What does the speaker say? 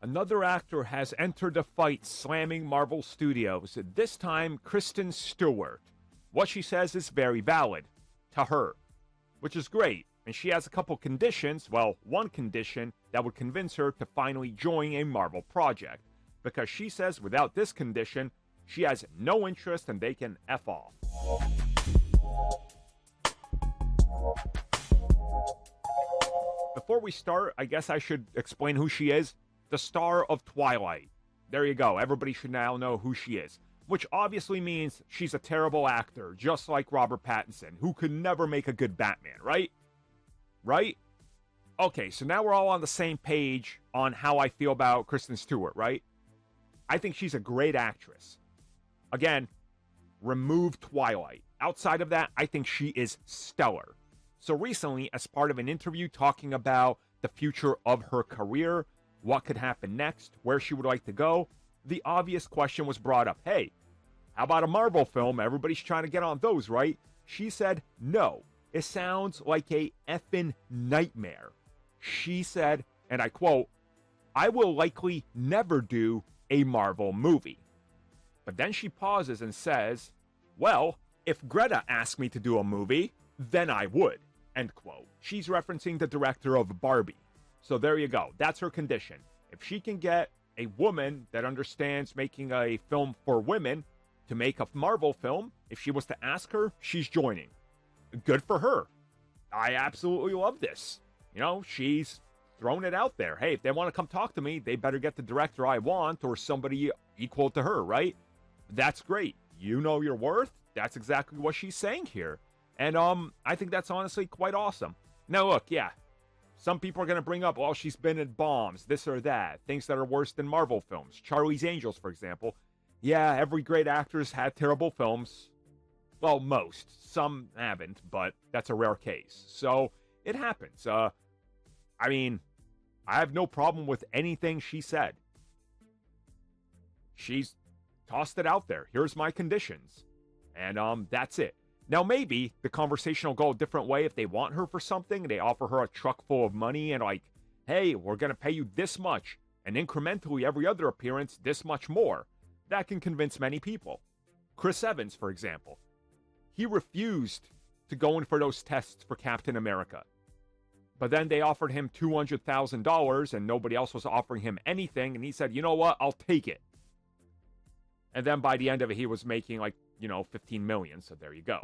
Another actor has entered the fight slamming Marvel Studios, this time Kristen Stewart. What she says is very valid, to her, which is great. And she has a couple conditions, well, one condition that would convince her to finally join a Marvel project. Because she says without this condition, she has no interest and they can F off. Before we start, I guess I should explain who she is. The star of Twilight. There you go. Everybody should now know who she is. Which obviously means she's a terrible actor, just like Robert Pattinson, who could never make a good Batman, right? Right? Okay, so now we're all on the same page on how I feel about Kristen Stewart, right? I think she's a great actress. Again, remove Twilight. Outside of that, I think she is stellar. So recently, as part of an interview talking about the future of her career, what could happen next, where she would like to go, the obvious question was brought up. Hey, how about a Marvel film? Everybody's trying to get on those, right? She said, no. It sounds like a effing nightmare. She said, and I quote, I will likely never do a Marvel movie. But then she pauses and says, well, if Greta asked me to do a movie, then I would, end quote. She's referencing the director of Barbie. So there you go. That's her condition. If she can get a woman that understands making a film for women to make a Marvel film, if she was to ask her, she's joining. Good for her. I absolutely love this. You know, she's thrown it out there. Hey, if they want to come talk to me, they better get the director I want or somebody equal to her, right? That's great. You know your worth. That's exactly what she's saying here. And I think that's honestly quite awesome. Now look, yeah, some people are going to bring up, well, she's been in bombs, this or that, things that are worse than Marvel films. Charlie's Angels, for example. Yeah, every great actor's had terrible films. Well, most. Some haven't, but that's a rare case. So, it happens. I mean, I have no problem with anything she said. She's tossed it out there. Here's my conditions. And that's it. Now, maybe the conversation will go a different way if they want her for something. They offer her a truck full of money and like, hey, we're going to pay you this much. And incrementally, every other appearance, this much more. That can convince many people. Chris Evans, for example. He refused to go in for those tests for Captain America. But then they offered him $200,000 and nobody else was offering him anything. And he said, you know what? I'll take it. And then by the end of it, he was making like, 15 million. So there you go.